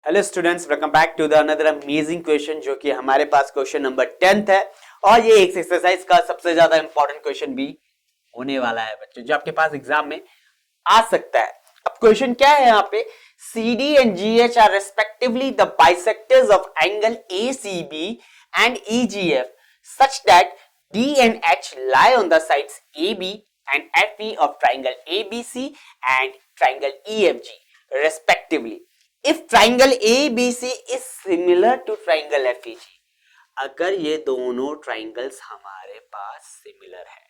Hello students, welcome back to the another amazing question जो कि हमारे पास क्वेश्चन नंबर 10th है और ये एक एक्सरसाइज का सबसे ज्यादा इंपॉर्टेंट क्वेश्चन भी होने वाला है बच्चों, जो आपके पास एग्जाम में आ सकता है। अब क्वेश्चन क्या है यहाँ पे, CD and GH are respectively the bisectors of angle ACB and EGF such that D and H lie on the sides AB and FE of triangle ABC and triangle EFG respectively. If triangle ABC is similar to triangle FEG, अगर ये दोनों triangles हमारे पास similar है,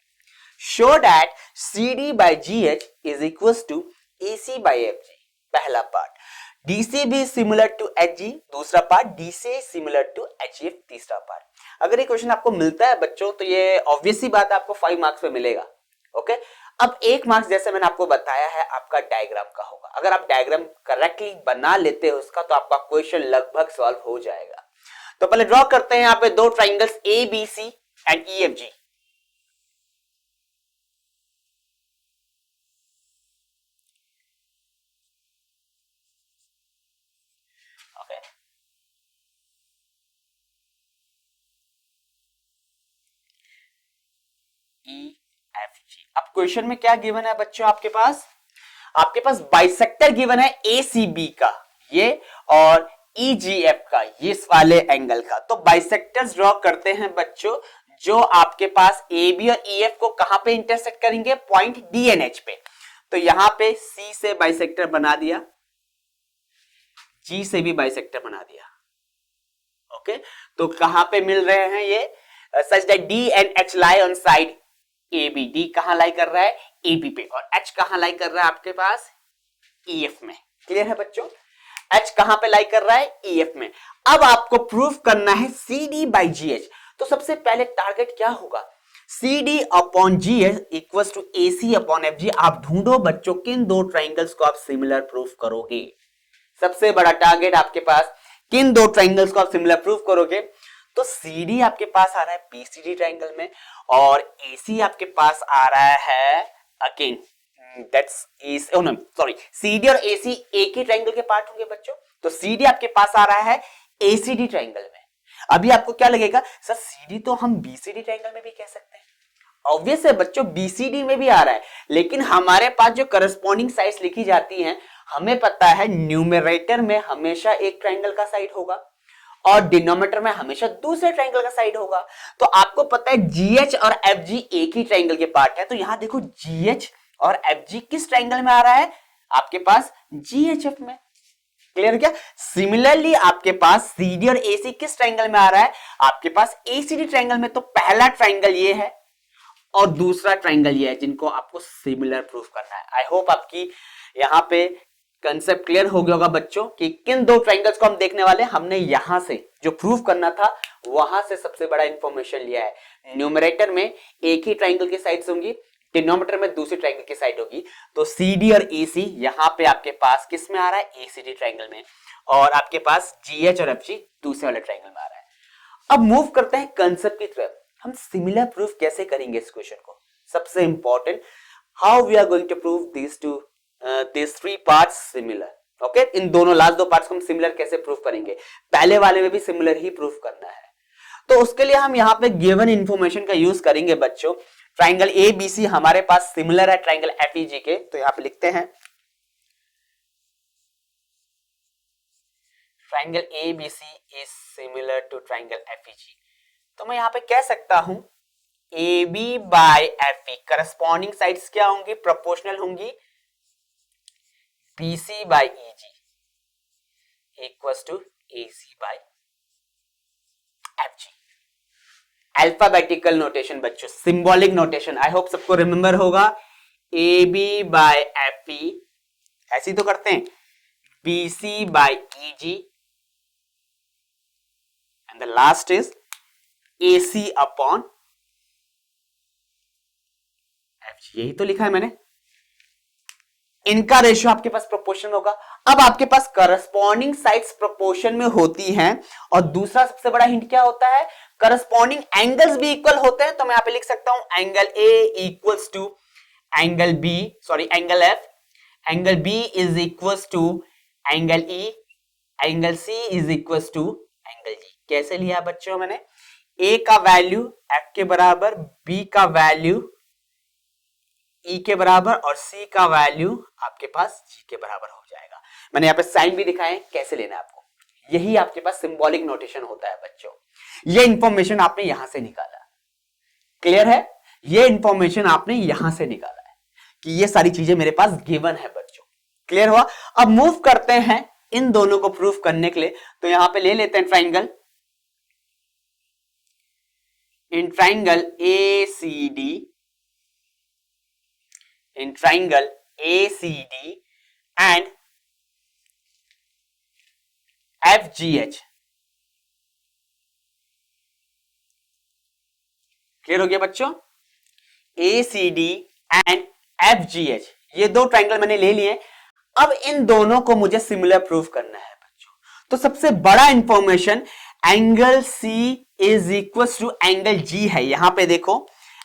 show that CD by GH is equals to AC by FG, पहला part. DC भी similar to HG, दूसरा part. DC similar to HF, तीसरा पार्ट। अगर ये क्वेश्चन आपको मिलता है बच्चों तो ये ऑब्वियस सी बात है, आपको 5 मार्क्स में मिलेगा। ओके, अब 1 मार्क्स जैसे मैंने आपको बताया है आपका डायग्राम का होगा। अगर आप डायग्राम करेक्टली बना लेते हो उसका तो आपका क्वेश्चन लगभग सॉल्व हो जाएगा। तो पहले ड्रॉ करते हैं यहाँ पे दो triangles ABC and EFG। Okay, EFG। अब क्वेश्चन में क्या गिवन है बच्चों, आपके पास बाइसेक्टर गिवन है ACB का ये और EGF का ये इस वाले एंगल का। तो बाइसेक्टर्स ड्रॉ करते हैं बच्चों, जो आपके पास AB और EF को कहां पे इंटरसेक्ट करेंगे, पॉइंट D and H पे। तो यहां पे C से बाइसेक्टर बना दिया, G से भी बाइसेक्टर बना दिया। ओके, तो कहां पे मिल रहे हैं ये, such that D and H lie on side AB। D कहां लाई कर रहा है, AB पे, और H कहां लाई कर रहा है आपके पास, EF में। क्लियर है बच्चों, H कहां पे लाई कर रहा है, EF में। अब आपको प्रूफ करना है CD by GH। तो सबसे पहले टारगेट क्या होगा, CD upon GH equals to AC upon FG। आप ढूंढो बच्चों किन दो ट्राइंगल्स को आप सिमिलर प्रूफ करोगे। सबसे बड़ा टारगेट आपके पास, किन दो ट्राइंगल्स को आप सिमिलर प्रूफ करोगे। तो CD आपके पास आ रहा है BCD ट्राइंगल में, और AC आपके पास आ रहा है again that's is sorry, CD और AC एक ही ट्राइंगल के पार्ट होंगे बच्चों। तो CD आपके पास आ रहा है ACD ट्राइंगल में। अभी आपको क्या लगेगा, सर CD तो हम BCD ट्राइंगल में भी कह सकते हैं। ऑब्वियस है बच्चों, BCD में भी आ रहा है, लेकिन हमारे पास जो करस्पॉन्डिंग साइड्स लिखी जाती हैं, हमें पता है न्यूमरेटर में हमेशा एक ट्राइंगल का साइड होगा और डिनोमिनेटर में हमेशा दूसरे ट्राइंगल का साइड होगा। तो आपको पता है GH और FG एक ही ट्राइंगल के पार्ट है। तो यहां देखो GH और FG किस ट्राइंगल में आ रहा है, आपके पास GHF में। क्लियर क्या, सिमिलरली आपके पास CD और AC किस ट्राइंगल में आ रहा है, आपके पास ACD ट्राइंगल में। तो पहला ट्राइंगल ये है और दूसरा ट्राइंगल ये है, जिनको आपको सिमिलर प्रूफ करना है। आई होप आपकी यहां पे कंसेप्ट क्लियर हो गया होगा बच्चों कि किन दो ट्राइंगल्स को हम देखने वाले हैं। हमने यहां से जो प्रूफ करना था वहां से सबसे बड़ा इंफॉर्मेशन लिया है। न्यूमरेटर में एक ही ट्राइंगल की साइड्स होंगी, डिनोमिनेटर में दूसरी ट्राइंगल की साइड होगी। तो CD और AC यहां पे आपके पास किस में आ रहा है, ACD ट्राइंगल में, और आपके पास GH और FG दूसरे वाले ट्राइंगल में आ रहा है। अब मूव करते हैं कंसेप्ट की तरफ। हम सिमिलर प्रूफ कैसे करेंगे इस क्वेश्चन को, सबसे important, how we are going to prove these three parts similar। Okay, इन दोनों लास्ट दो पार्ट्स को हम सिमिलर कैसे प्रूफ करेंगे, पहले वाले में भी सिमिलर ही प्रूफ करना है। तो उसके लिए हम यहाँ पे गिवन इंफॉर्मेशन का यूज करेंगे बच्चों। ट्राइंगल ABC हमारे पास सिमिलर है ट्राइंगल FEG के, तो यहाँ पे लिखते हैं triangle ABC is similar to triangle FEG। तो मैं यहाँ पे कह सकता हूं AB by FE corresponding sides क्या होंगी, प्रोपोर्शनल होंगी BC by EG equals to AC by FG। Alphabetical notation बच्चों, सिंबॉलिक नोटेशन, आई होप सबको रिमेंबर होगा। AB by FE ऐसी तो करते हैं, BC by EG and the last is AC upon FG। यही तो लिखा है मैंने, इनका रेशियो आपके पास प्रोपोर्शन होगा। अब आपके पास करस्पॉन्डिंग साइड्स प्रोपोर्शन में होती हैं, और दूसरा सबसे बड़ा हिंट क्या होता है, करस्पॉन्डिंग एंगल्स भी इक्वल होते हैं। तो मैं यहां पे लिख सकता हूं angle A equals to angle B, sorry angle F, angle B is equals to angle E, angle C is equal to angle G. कैसे लिया बच्चों मैंने, ए का वैल्यू एफ के बराबर, बी का वैल्यू ई के बराबर और सी का वैल्यू आपके पास जी के बराबर हो जाएगा। मैंने यहाँ पे साइन भी दिखाए कैसे लेना है आपको, यही आपके पास सिंबॉलिक नोटेशन होता है बच्चों। ये इंफॉर्मेशन आपने यहां से निकाला, क्लियर है, ये इंफॉर्मेशन आपने यहां से निकाला है कि ये सारी चीजें मेरे पास गिवन है बच्चों, क्लियर हुआ। अब मूव करते हैं इन दोनों को प्रूफ करने के लिए, तो यहां पे ले लेते हैं triangle, in triangle ACD, in triangle ACD and FGH, clear हो गया बच्चों। ACD एंड FGH ये दो ट्राइंगल मैंने ले लिए। अब इन दोनों को मुझे सिमिलर प्रूफ करना है बच्चों। तो सबसे बड़ा information angle C is equal to angle G है। यहां पे देखो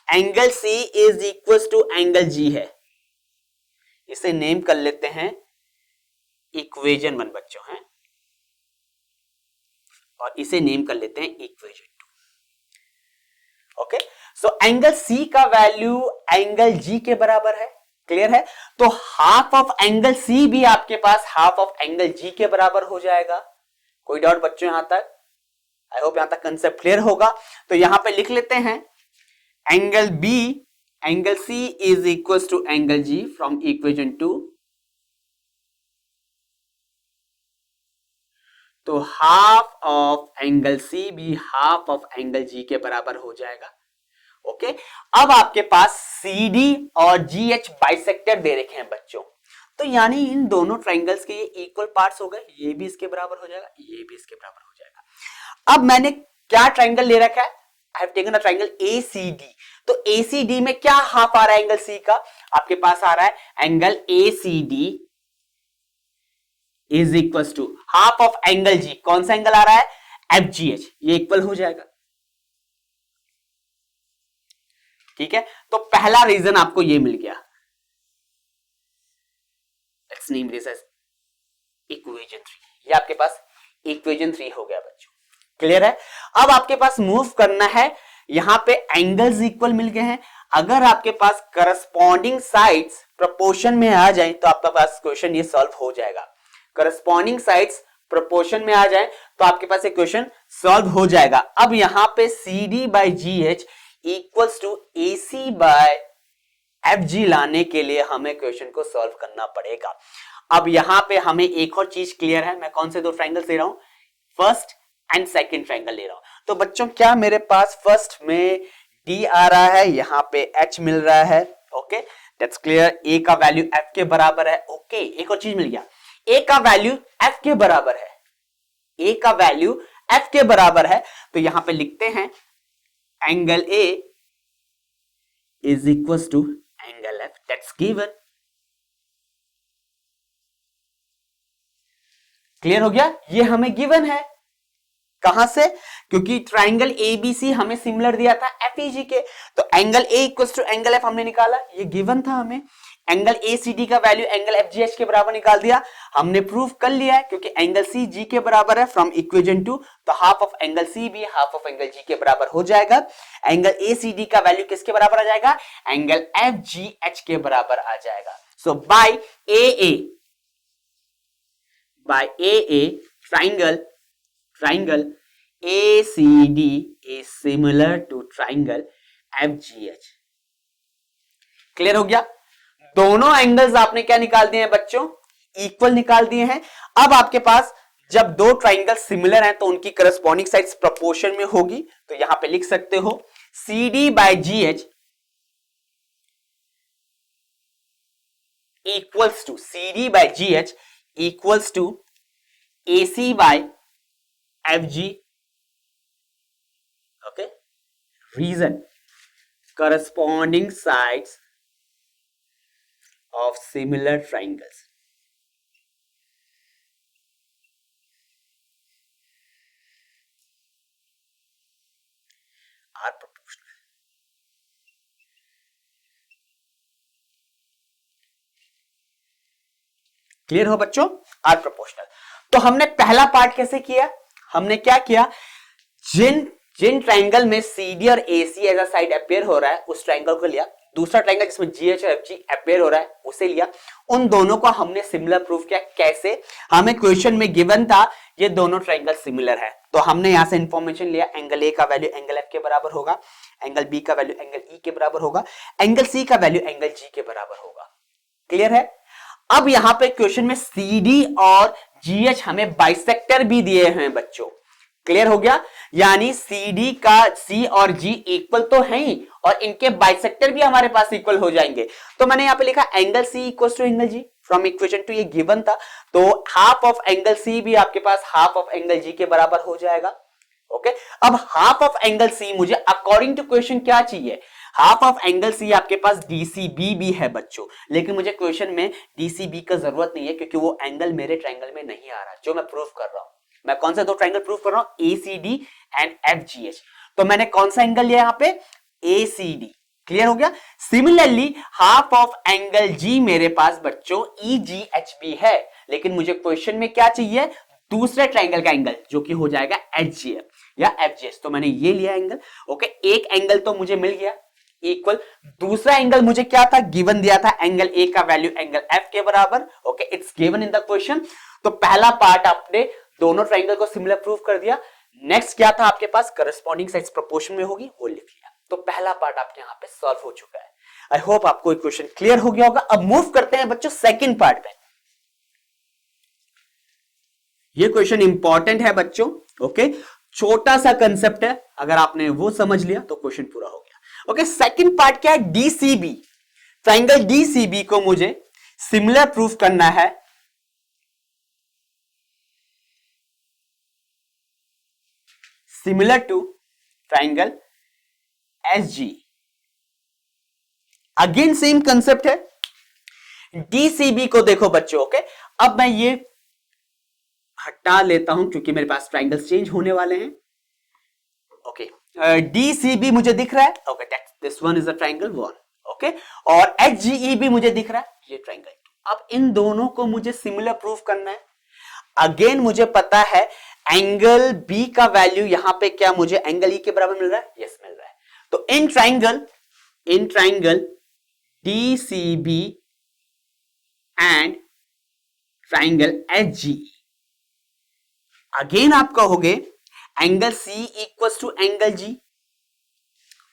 angle C is equal to angle G है, इसे नेम कर लेते हैं इक्वेशन 1 बच्चों हैं, और इसे नेम कर लेते हैं equation 2। Okay, so angle C का वैल्यू एंगल G के बराबर है, क्लियर है। तो हाफ ऑफ एंगल C भी आपके पास हाफ ऑफ एंगल G के बराबर हो जाएगा। कोई डाउट बच्चों यहां तक? आई होप यहां तक कंसेप्ट क्लियर होगा। तो यहां पे लिख लेते हैं angle B, angle C is equals to angle G from equation 2. तो हाफ ऑफ एंगल C भी हाफ ऑफ एंगल G के बराबर हो जाएगा। ओके, अब आपके पास CD और GH बाइसेक्टर दे रखे हैं बच्चों, तो यानी इन दोनों ट्राइंगल्स के ये इक्वल पार्ट्स हो गए, ये भी इसके बराबर हो जाएगा, ये भी इसके बराबर हो जाएगा। अब मैंने क्या ट्राइंगल ले रखा है, I have taken a triangle ACD। तो ACD में क्या हाफ आ रहा है एंगल C का, आपके पास आ रहा है angle ACD is equal to half of angle G। कौन सा एंगल आ रहा है, FGH, ये इक्वल हो जाएगा। ठीक है, तो पहला रीजन आपको ये मिल गया। Let's name this as equation 3। ये आपके पास इक्वेशन 3 हो गया बच्चों, क्लियर है। अब आपके पास मूव करना है, यहां पे एंगल्स इक्वल मिल गए हैं। अगर आपके पास करस्पॉन्डिंग साइड्स प्रोपोर्शन में आ जाए तो आपका पास क्वेश्चन ये सॉल्व हो जाएगा। करस्पॉन्डिंग साइड्स प्रोपोर्शन में आ जाए तो आपके पास ये क्वेश्चन सॉल्व हो जाएगा। अब यहां पे CD by GH equals to AC by FG लाने के लिए हमें क्वेश्चन को सॉल्व करना पड़ेगा। अब यहां पे हमें एक और चीज क्लियर है, मैं कौन से दो ट्राइंगल्स ले रहा हूं, फर्स्ट एंड सेकंड ट्राइंगल ले रहा हूं। तो बच्चों क्या मेरे पास फर्स्ट में D आ रहा है, यहां पे H मिल रहा है। Okay, that's clear. A का वैल्यू F के बराबर है। ओके, एक और चीज मिल गया, A का वैल्यू F के बराबर है, A का वैल्यू F के बराबर है। तो यहां पे लिखते हैं angle A is equal to angle F, that's given. Clear हो गया, ये हमें गिवन है। कहां से, क्योंकि ट्राइंगल ABC हमें सिमिलर दिया था FEG के, तो angle A equal to angle F हमने निकाला, ये गिवन था हमें। एंगल ACD का वैल्यू एंगल FGH के बराबर निकाल दिया, हमने प्रूव कर लिया है क्योंकि एंगल CG के बराबर है फ्रॉम इक्वेशन 2। तो हाफ ऑफ एंगल C भी हाफ ऑफ एंगल G के बराबर हो जाएगा। एंगल ACD का वैल्यू किसके बराबर आ जाएगा, एंगल FGH के बराबर आ जाएगा। So by AA triangle ACD is similar to triangle FGH। Clear हो गया, दोनों एंगल्स आपने क्या निकाल दिए हैं बच्चों, इक्वल निकाल दिए हैं। अब आपके पास जब दो ट्राइंगल सिमिलर हैं तो उनकी करस्पॉन्डिंग साइड्स प्रोपोर्शन में होगी। तो यहां पे लिख सकते हो CD by GH equals to CD by GH equals to AC by FG। Okay, reason corresponding sides of similar triangles are proportional। Clear हो बच्चों, आर प्रोपोर्शनल। तो हमने पहला पार्ट कैसे किया, हमने क्या किया, जिन ट्राइंगल में CD और AC as a side appear हो रहा है उस ट्राइंगल को लिया, दूसरा ट्राइंगल जिसमें GH और FG अपेयर हो रहा है उसे लिया, उन दोनों को हमने सिमिलर प्रूफ किया। कैसे, हमें क्वेश्चन में गिवन था ये दोनों ट्राइंगल सिमिलर है, तो हमने यहां से इंफॉर्मेशन लिया, एंगल A का वैल्यू एंगल F के बराबर होगा, एंगल B का वैल्यू एंगल E के बराबर होगा, एंगल C का वैल्यू एंगल G के बराबर होगा। क्लियर है। अब यहां पे क्वेश्चन में CD और GH हमें बाइसेक्टर भी दिए हैं बच्चों, क्लियर हो गया, यानी CD का C और G इक्वल तो है ही और इनके बाइसेक्टर भी हमारे पास इक्वल हो जाएंगे। तो मैंने यहां पे लिखा angle C equal to angle G from equation two, ये गिवन था, तो हाफ ऑफ एंगल C भी आपके पास हाफ ऑफ एंगल G के बराबर हो जाएगा। ओके, अब हाफ ऑफ एंगल C मुझे अकॉर्डिंग टू क्वेश्चन क्या चाहिए, हाफ ऑफ एंगल C आपके पास DCB भी है बच्चों, लेकिन मुझे क्वेश्चन में DCB का जरूरत नहीं है क्योंकि वो एंगल मेरे ट्राइंगल में नहीं आ रहा जो मैं प्रूफ कर रहा हूं। मैं कौन सा दो ट्राइंगल प्रूफ कर रहा हूं, ACD एंड FGH, तो मैंने कौन सा एंगल लिया यहां पे, ACD। क्लियर हो गया। Similarly half of angle G मेरे पास बच्चों EGHB है, लेकिन मुझे क्वेश्चन में क्या चाहिए, दूसरे ट्राइंगल का एंगल जो कि हो जाएगा HGF या FGH, तो मैंने ये लिया एंगल। ओके, एक एंगल तो मुझे मिल गया इक्वल, दूसरा एंगल मुझे क्या था, गिवन दिया था एंगल A का वैल्यू एंगल F के बराबर। Okay, it's given in the question. तो पहला पार्ट आपने दोनों ट्राइंगल को सिमिलर प्रूफ कर दिया। नेक्स्ट क्या था आपके पास, करस्पॉन्डिंग साइड्स प्रोपोर्शन में होगी, वो लिख लिया। तो पहला पार्ट आपके यहां पे सॉल्व हो चुका है। आई होप आपको क्वेश्चन क्लियर हो गया होगा। अब मूव करते हैं बच्चों सेकंड पार्ट पे। ये क्वेश्चन इंपॉर्टेंट है बच्चों। ओके, छोटा सा कंसेप्ट है, अगर आपने वो समझ लिया तो क्वेश्चन पूरा हो गया। ओके, सेकंड पार्ट क्या है, DCB, ट्राइंगल DCB को मुझे सिमिलर प्रूफ करना है similar to triangle SG। Again same concept है। DCB को देखो बच्चों, ओके, अब मैं ये हटा लेता हूं क्योंकि मेरे पास ट्राइंगल्स चेंज होने वाले हैं। ओके, DCB मुझे दिख रहा है, okay, this one is a triangle 1, okay, और HGE भी मुझे दिख रहा है, ये ट्राइंगल 2। अब इन दोनों को मुझे सिमिलर प्रूफ करना है। अगेन मुझे पता है एंगल B का वैल्यू यहां पे क्या मुझे एंगल E के बराबर मिल रहा है, यस मिल रहा है। तो in triangle DCB and triangle HGE, again आप कहोगे angle C equal to angle G।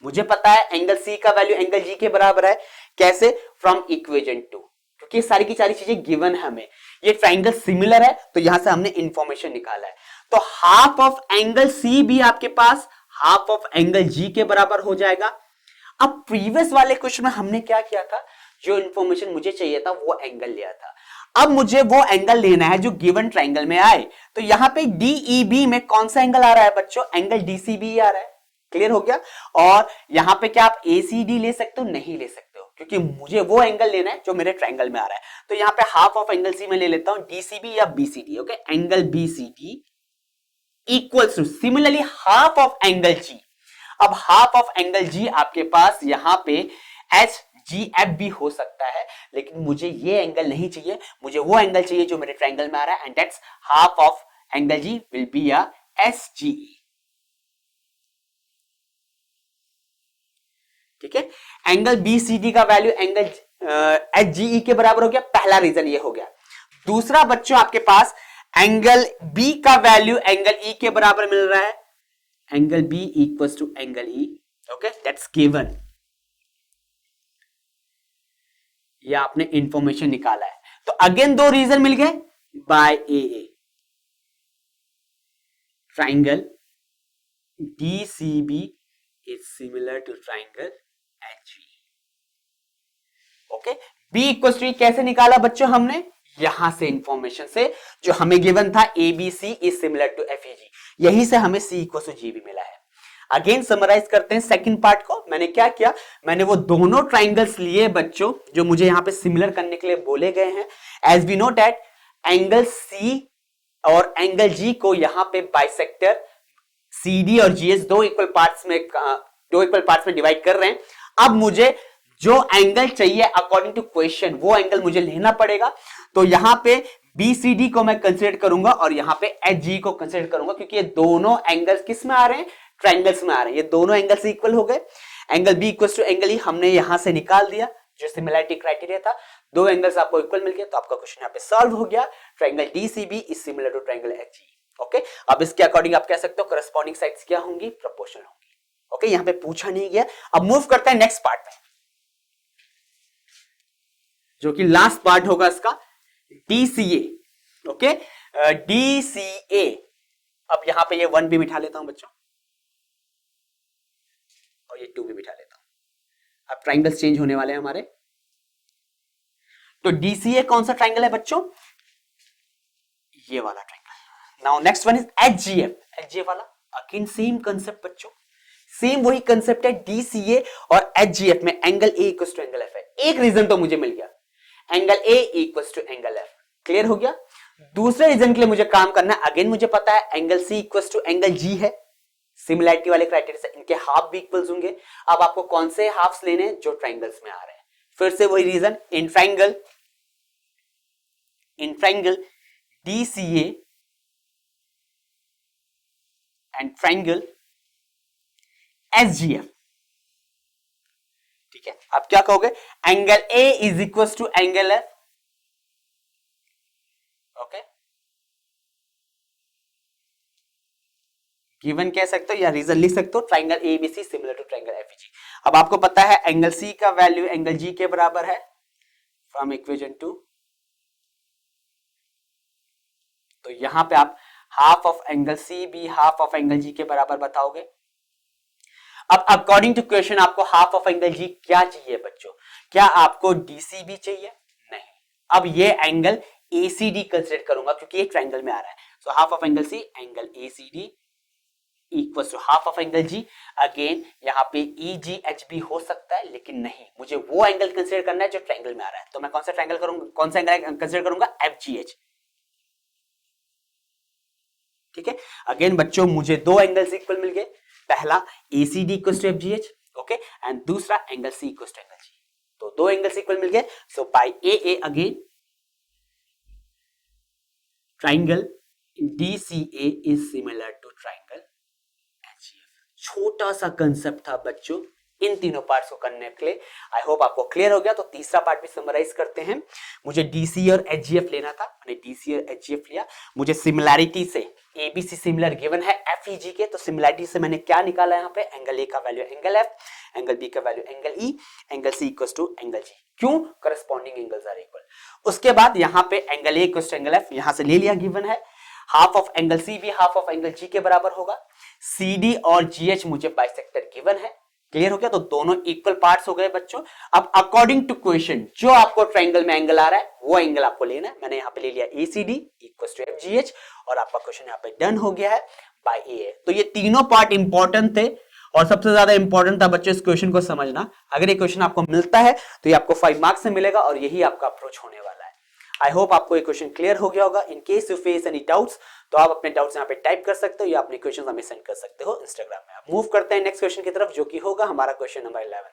मुझे पता है एंगल C का वैल्यू एंगल G के बराबर है, कैसे, फ्रॉम इक्वेशन 2, क्योंकि सारी की सारी चीजें गिवन है हमें। ये ट्राइंगल सिमिलर है तो यहां से हमने इंफॉर्मेशन निकाला है। तो हाफ ऑफ एंगल C भी आपके पास हाफ ऑफ एंगल G के बराबर हो जाएगा। अब प्रीवियस वाले क्वेश्चन में हमने क्या किया था, जो इंफॉर्मेशन मुझे चाहिए था वो एंगल लिया था। अब मुझे वो एंगल लेना है जो गिवन ट्राइंगल में आए। तो यहां पे DEB में कौन सा एंगल आ रहा है बच्चों, एंगल DCB आ रहा है। क्लियर हो गया। और यहां पे क्या आप ACD ले सकते हो, नहीं ले सकते हो, क्योंकि मुझे वो एंगल लेना है जो मेरे ट्राइंगल में आ रहा है। तो यहां पे हाफ ऑफ एंगल C में ले लेता हूं, DCB या BCD। Okay, angle BCD equals two similarly half of angle G। अब हाफ ऑफ एंगल G आपके पास यहां पे HGF भी हो सकता है, लेकिन मुझे ये एंगल नहीं चाहिए, मुझे वो एंगल चाहिए जो मेरे ट्राइंगल में आ रहा है, and that's half of angle G will be a SGE। ठीक है, एंगल BCD का वैल्यू एंगल HGE के बराबर हो गया, पहला रीजन ये हो गया। दूसरा बच्चों आपके पास एंगल B का वैल्यू एंगल E के बराबर मिल रहा है, angle B equals to angle E। Okay, that's given, ये आपने इंफॉर्मेशन निकाला है। तो अगेन दो रीजन मिल गए by AA। Triangle DCB is similar to triangle HGE। Okay, B equals to कैसे निकाला बच्चों हमने, यहां से इंफॉर्मेशन से जो हमें गिवन था ABC is similar to FEG, यहीं से हमें C इक्वल्स टू G भी मिला है। अगेन समराइज करते हैं सेकंड पार्ट को। मैंने क्या किया, मैंने वो दोनों ट्राइंगल्स लिए बच्चों जो मुझे यहां पे सिमिलर करने के लिए बोले गए हैं। As we know that angle C और एंगल G को यहां पे बाइसेक्टर CD और GH दो इक्वल पार्ट्स में डिवाइड कर रहे हैं। अब मुझे जो एंगल चाहिए अकॉर्डिंग टू क्वेश्चन वो एंगल मुझे लेना पड़ेगा। तो यहां पे BCD को मैं कंसिडर करूंगा और यहाँ पे HG को कंसिडर करूंगा, क्योंकि ये दोनों एंगल्स किस में आ रहे हैं, ट्रायंगल्स में आ रहे हैं। ये दोनों एंगल्स इक्वल हो गए। Angle B equal to angle E हमने यहां से निकाल दिया, जो सिमिलरिटी क्राइटेरिया था। दो एंगल्स आपको इक्वल मिल गए, तो आपका क्वेश्चन यहाँ पे सॉल्व हो गया। Triangle DCB is similar to triangle HG। Okay, अब इसके अकॉर्डिंग आप कह सकते हो करस्पॉन्डिंग साइड्स क्या होंगी, प्रोपोर्शनल होंगी। ओके, यहाँ पे पूछा नहीं गया। अब मूव करते हैं नेक्स्ट पार्ट में, जो कि लास्ट पार्ट होगा इसका, DCA। Okay, DCA। अब यहां पे ये 1 भी बिठा लेता हूं बच्चों, और ये 2 भी बिठा लेता हूं। अब ट्राइंगल्स चेंज होने वाले हैं हमारे। तो DCA कौन सा ट्राइंगल है बच्चों, ये वाला triangle. Now next one is HGF। HGF वाला अगेन सेम कंसेप्ट बच्चों, सेम वही कंसेप्ट है। DCA और HGF में angle A equal to angle F है। एक रीजन तो मुझे मिल गया, angle A equal to angle F। Clear हो गया। दूसरे रीजन के लिए मुझे काम करना है। अगेन मुझे पता है angle C equal to angle G है, सिमिलरिटी वाले क्राइटेरिया से इनके हाफ भी इक्वल्स होंगे। अब आपको कौन से हाफ्स लेने हैं, जो ट्राइंगल्स में आ रहे हैं। फिर से वही reason, in triangle DCA and triangle SGF। ठीक है, अब क्या कहोगे, angle A is equal to angle F। Okay, given कह सकते हो या रीजन लिख सकते हो, triangle ABC similar to triangle FEG। अब आपको पता है एंगल C का वैल्यू एंगल G के बराबर है फ्रॉम इक्वेशन 2। तो यहां पे आप हाफ ऑफ एंगल C भी हाफ ऑफ एंगल G के बराबर बताओगे। अब अकॉर्डिंग टू क्वेश्चन आपको हाफ ऑफ एंगल G क्या चाहिए बच्चों, क्या आपको DCB चाहिए, नहीं। अब ये एंगल ACD कंसीडर करूंगा, क्योंकि एक ट्राइंगल में आ रहा है। So half of angle C angle ACD equal to half of angle G। Again यहाँ पे EGHB हो सकता है, लेकिन नहीं, मुझे वो एंगल कंसीडर करना है जो ट्राइंगल में आ रहा है। तो मैं कौन सा ट्राइंगल करूंगा, कौन सा एंगल कंसीडर करूंगा, FGH। ठीक है, अगेन बच्चों मुझे दो एंगल्स इक्वल मिल गए, पहला ACD equal to FGH, okay, and दूसरा angle C equal to angle G। तो दो एंगल्स इक्वल मिल गए। So by AA again triangle DCA is similar to triangle HGF। छोटा सा कंसेप्ट था बच्चों इन तीनों पार्ट्स को करने के लिए। आई होप आपको क्लियर हो गया। तो तीसरा पार्ट भी समराइज करते हैं। मुझे DC और HGF लेना था, मैंने DC और HGF लिया। मुझे सिमिलैरिटी से ABC सिमिलर गिवन है FEG के, तो सिमिलैरिटी से मैंने क्या निकाला यहाँ पे, एंगल A का value angle F, angle B का value angle E, angle C equal to angle G। क्यों, करस्पॉन्डिंग एंगल्स आर इक्वल। उसके बाद यहाँ पे angle A equal to angle F यहां से ले लिया, गिवन है। हाफ ऑफ एंगल C भी हाफ ऑफ एंगल G के बराबर होगा। CD और GH मुझे बाइसेक्टर गिवन है। क्लियर हो गया। तो दोनों इक्वल पार्ट्स हो गए बच्चों। अब अकॉर्डिंग टू क्वेश्चन जो आपको ट्राइंगल में एंगल आ रहा है वो एंगल आपको लेना है। मैंने यहाँ पे ले लिया ACD इक्वल टू FGH और आपका क्वेश्चन यहाँ पे डन हो गया है बाय AA। तो ये तीनों पार्ट इंपॉर्टेंट थे और सबसे ज्यादा इंपॉर्टेंट था बच्चों इस क्वेश्चन को समझना। अगर ये क्वेश्चन आपको मिलता है तो ये आपको 5 मार्क्स से मिलेगा और यही आपका अप्रोच होने वाला है। आई होप आपको ये क्वेश्चन क्लियर हो गया होगा। In case you face any doubts तो आप अपने डाउट्स यहाँ पे टाइप कर सकते हो या अपने क्वेश्चन हमें सेंड कर सकते हो इंस्टाग्राम में। आप मूव करते हैं नेक्स्ट क्वेश्चन की तरफ, जो कि होगा हमारा क्वेश्चन नंबर 11।